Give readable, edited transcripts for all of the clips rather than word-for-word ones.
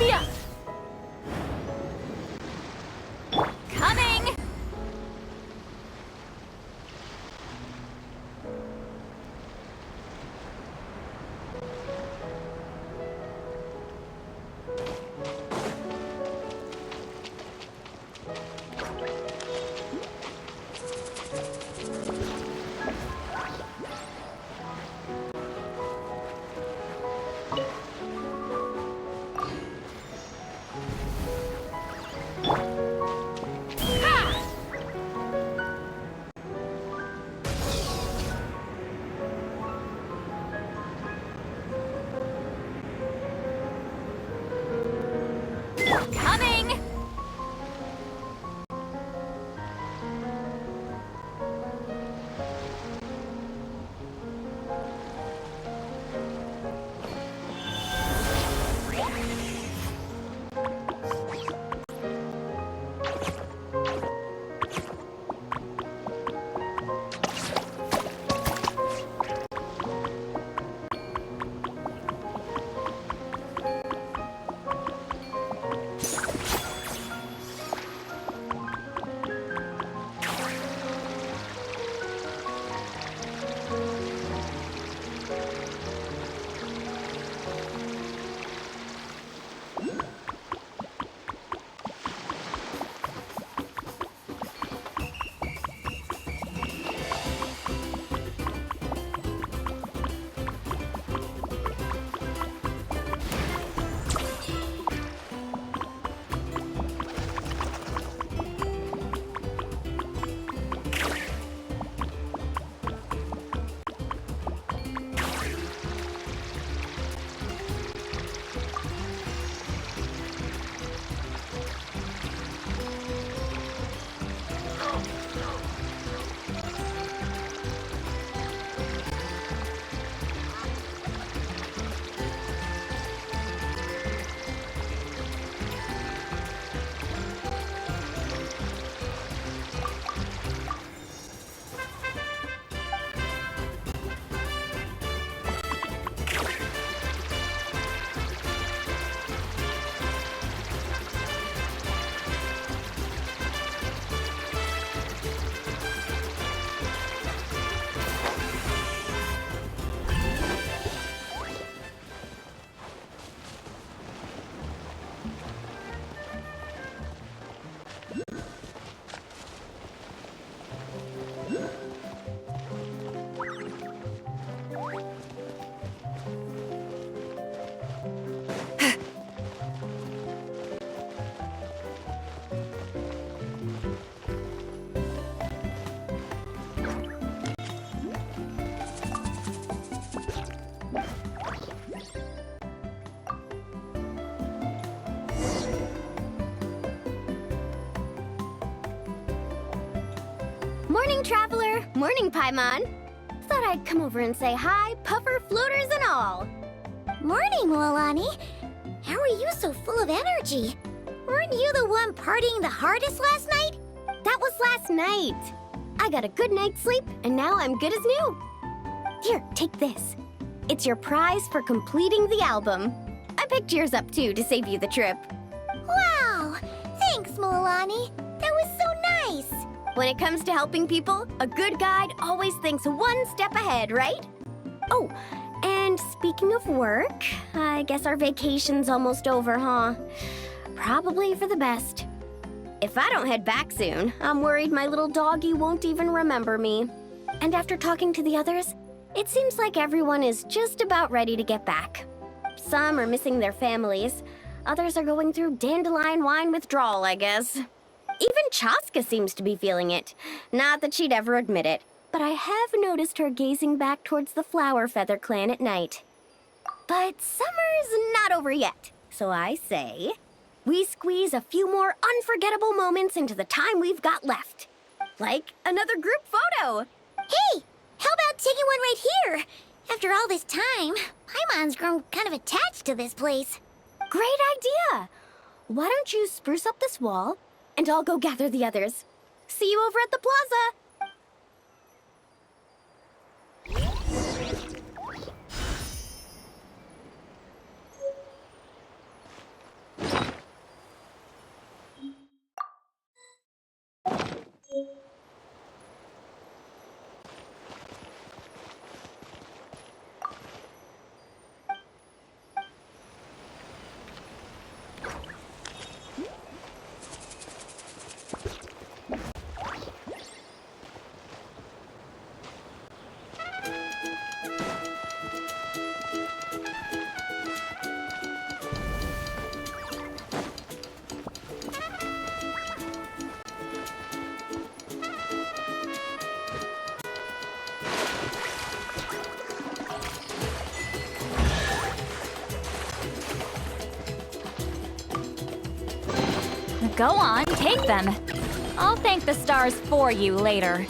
Yeah. Coming! Coming! Morning, Traveler! Morning, Paimon! Thought I'd come over and say hi, puffer, floaters, and all! Morning, Moalani. How are you so full of energy? Weren't you the one partying the hardest last night? That was last night! I got a good night's sleep, and now I'm good as new! Here, take this. It's your prize for completing the album. I picked yours up, too, to save you the trip. Wow! Thanks, Moalani. That was so nice! When it comes to helping people, a good guide always thinks one step ahead, right? Oh, and speaking of work, I guess our vacation's almost over, huh? Probably for the best. If I don't head back soon, I'm worried my little doggy won't even remember me. And after talking to the others, it seems like everyone is just about ready to get back. Some are missing their families. Others are going through dandelion wine withdrawal, I guess. Even Chaska seems to be feeling it. Not that she'd ever admit it, but I have noticed her gazing back towards the Flower Feather clan at night. But summer's not over yet, so I say, we squeeze a few more unforgettable moments into the time we've got left. Like another group photo. Hey, how about taking one right here? After all this time, Paimon's grown kind of attached to this place. Great idea! Why don't you spruce up this wall, and I'll go gather the others. See you over at the plaza! Go on, take them. I'll thank the stars for you later.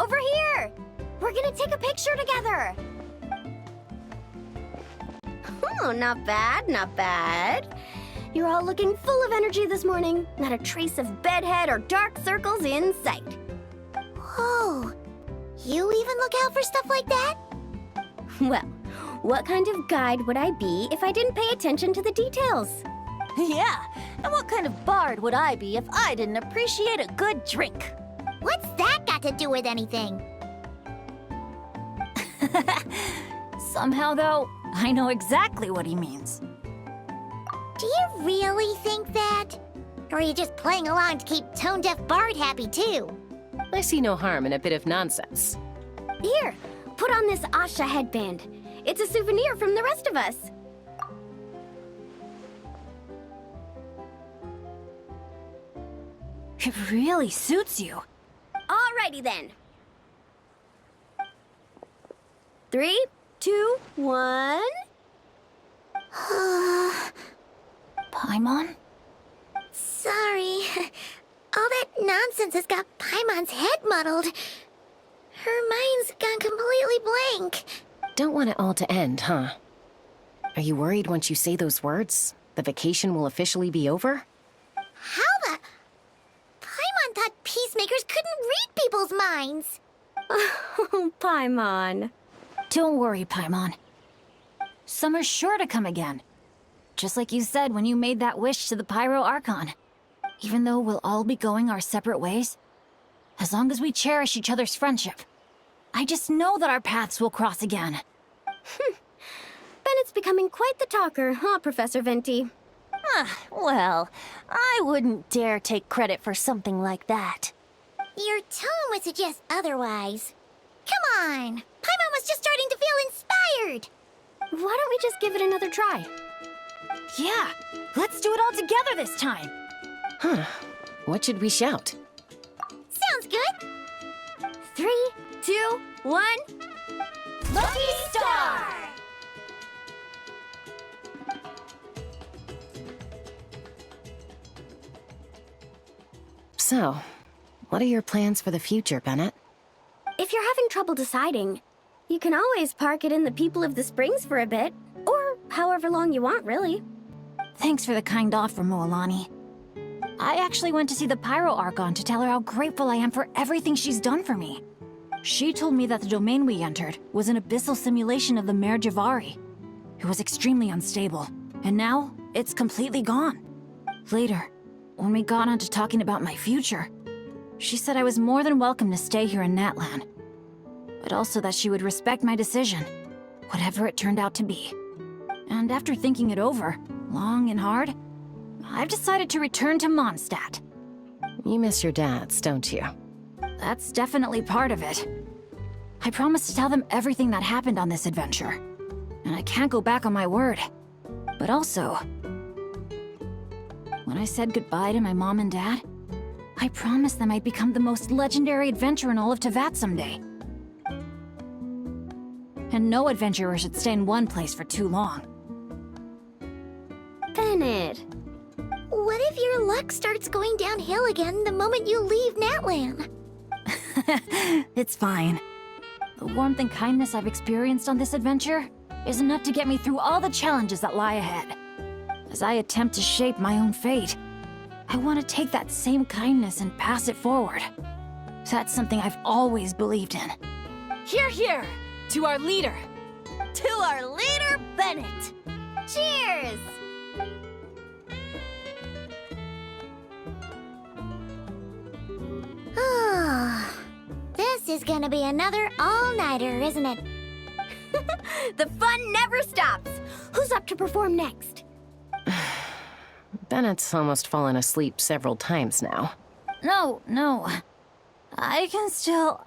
over here! We're gonna take a picture together! Oh, not bad, not bad. You're all looking full of energy this morning. Not a trace of bedhead or dark circles in sight. Whoa. You even look out for stuff like that? Well, what kind of guide would I be if I didn't pay attention to the details? Yeah, and what kind of bard would I be if I didn't appreciate a good drink? What's that got to do with anything? Somehow, though, I know exactly what he means. Do you really think that? Or are you just playing along to keep tone-deaf Bard happy, too? I see no harm in a bit of nonsense. Here, put on this Asha headband. It's a souvenir from the rest of us. It really suits you. Alrighty then. 3, 2, 1. Paimon? Sorry. All that nonsense has got Paimon's head muddled. Her mind's gone completely blank. Don't want it all to end, huh? Are you worried once you say those words, the vacation will officially be over? How the... Paimon thought peacemakers couldn't read people's minds. Oh, Paimon. Don't worry, Paimon. Summer's sure to come again. Just like you said when you made that wish to the Pyro Archon. Even though we'll all be going our separate ways, as long as we cherish each other's friendship, I just know that our paths will cross again. Bennett's becoming quite the talker, huh, Professor Venti? Well, I wouldn't dare take credit for something like that. Your tone would suggest otherwise. Come on! Paimon was just starting to feel inspired! Why don't we just give it another try? Yeah, let's do it all together this time. Huh. What should we shout? Sounds good! 3, 2, 1. Lucky Star! So, what are your plans for the future, Bennett? If you're having trouble deciding, you can always park it in the People of the Springs for a bit. Or however long you want, really. Thanks for the kind offer, Moalani. I actually went to see the Pyro Archon to tell her how grateful I am for everything she's done for me. She told me that the domain we entered was an abyssal simulation of the Mare Javari. It was extremely unstable, and now it's completely gone. Later, when we got on to talking about my future, she said I was more than welcome to stay here in Natlan, but also that she would respect my decision, whatever it turned out to be. And after thinking it over, long and hard, I've decided to return to Mondstadt. You miss your dads, don't you? That's definitely part of it. I promised to tell them everything that happened on this adventure, and I can't go back on my word. But also, when I said goodbye to my mom and dad, I promised them I'd become the most legendary adventurer in all of Tevat someday. And no adventurer should stay in one place for too long. Bennett. What if your luck starts going downhill again the moment you leave Natlan? It's fine. The warmth and kindness I've experienced on this adventure is enough to get me through all the challenges that lie ahead. As I attempt to shape my own fate, I want to take that same kindness and pass it forward. That's something I've always believed in. Hear, hear! To our leader! To our leader, Bennett! Cheers! Oh, this is gonna be another all-nighter, isn't it? The fun never stops! Who's up to perform next? Bennett's almost fallen asleep several times now. No. I can still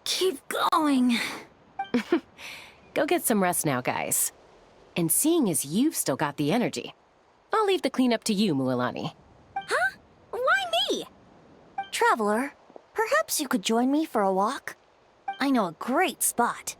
keep going. Go get some rest now, guys. And seeing as you've still got the energy, I'll leave the cleanup to you, Mualani. Huh? Why me? Traveler, perhaps you could join me for a walk? I know a great spot.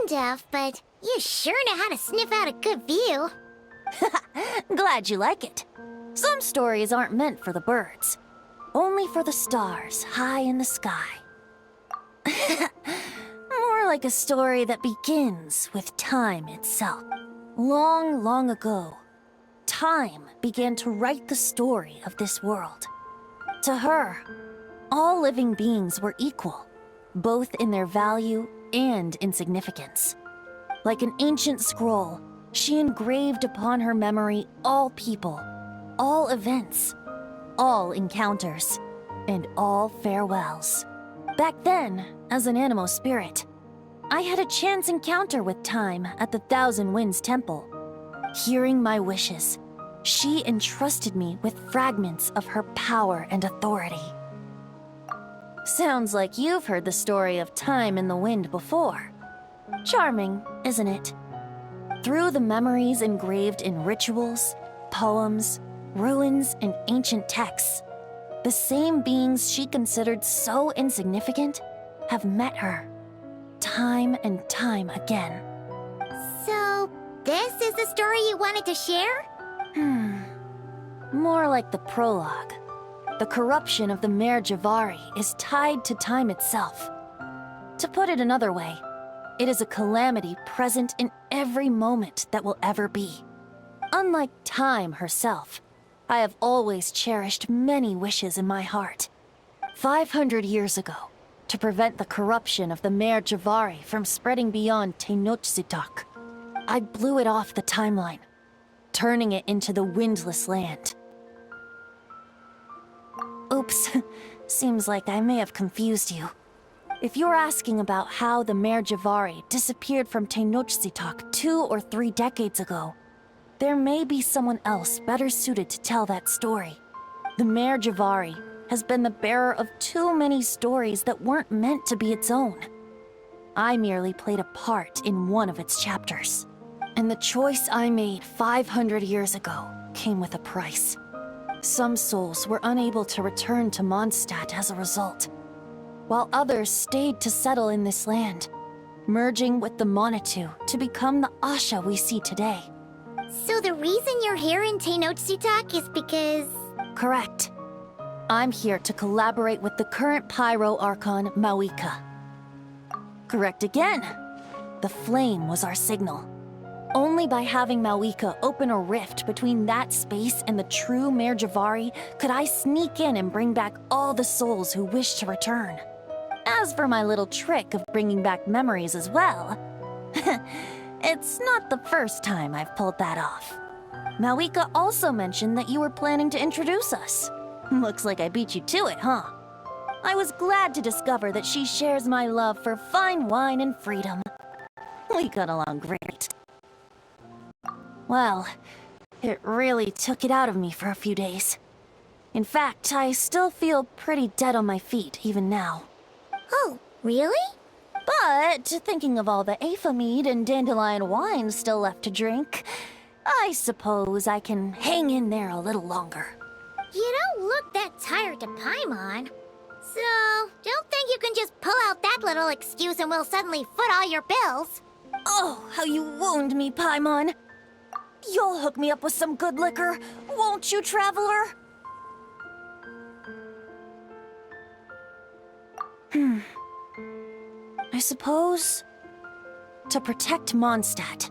deaf, but you sure know how to sniff out a good view. Glad you like it. Some stories aren't meant for the birds, only for the stars high in the sky. More like a story that begins with time itself. Long, long ago, time began to write the story of this world. To her, all living beings were equal, both in their value and in significance. Like an ancient scroll, she engraved upon her memory all people, all events, all encounters, and all farewells. Back then, as an animal spirit, I had a chance encounter with time at the Thousand Winds Temple. Hearing my wishes, she entrusted me with fragments of her power and authority. Sounds like you've heard the story of time in the wind before. Charming, isn't it? Through the memories engraved in rituals, poems, ruins, and ancient texts, the same beings she considered so insignificant have met her, time and time again. So, this is the story you wanted to share? More like the prologue. The corruption of the Mare Javari is tied to time itself. To put it another way, it is a calamity present in every moment that will ever be. Unlike time herself, I have always cherished many wishes in my heart. 500 years ago, to prevent the corruption of the Mare Javari from spreading beyond Tenochtitlan, I blew it off the timeline, turning it into the Windless Land. Oops, seems like I may have confused you. If you're asking about how the Mare Javari disappeared from Tenochtitlan 2 or 3 decades ago, there may be someone else better suited to tell that story. The Mare Javari has been the bearer of too many stories that weren't meant to be its own. I merely played a part in one of its chapters. And the choice I made 500 years ago came with a price. Some souls were unable to return to Mondstadt as a result, while others stayed to settle in this land, merging with the Monitu to become the Asha we see today. So the reason you're here in Tenochtitlan is because... Correct. I'm here to collaborate with the current Pyro Archon, Mawika. Correct again. The flame was our signal. Only by having Mawika open a rift between that space and the true Mare Javari could I sneak in and bring back all the souls who wish to return. As for my little trick of bringing back memories as well, it's not the first time I've pulled that off. Mawika also mentioned that you were planning to introduce us. Looks like I beat you to it, huh? I was glad to discover that she shares my love for fine wine and freedom. We got along great. Well, it really took it out of me for a few days. In fact, I still feel pretty dead on my feet even now. Oh, really? But thinking of all the Aefa mead and dandelion wine still left to drink, I suppose I can hang in there a little longer. You don't look that tired to Paimon. So, don't think you can just pull out that little excuse and we'll suddenly foot all your bills. Oh, how you wound me, Paimon. You'll hook me up with some good liquor, won't you, traveler? I suppose to protect Mondstadt,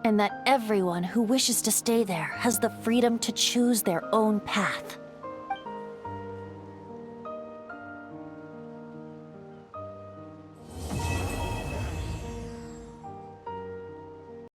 and that everyone who wishes to stay there has the freedom to choose their own path.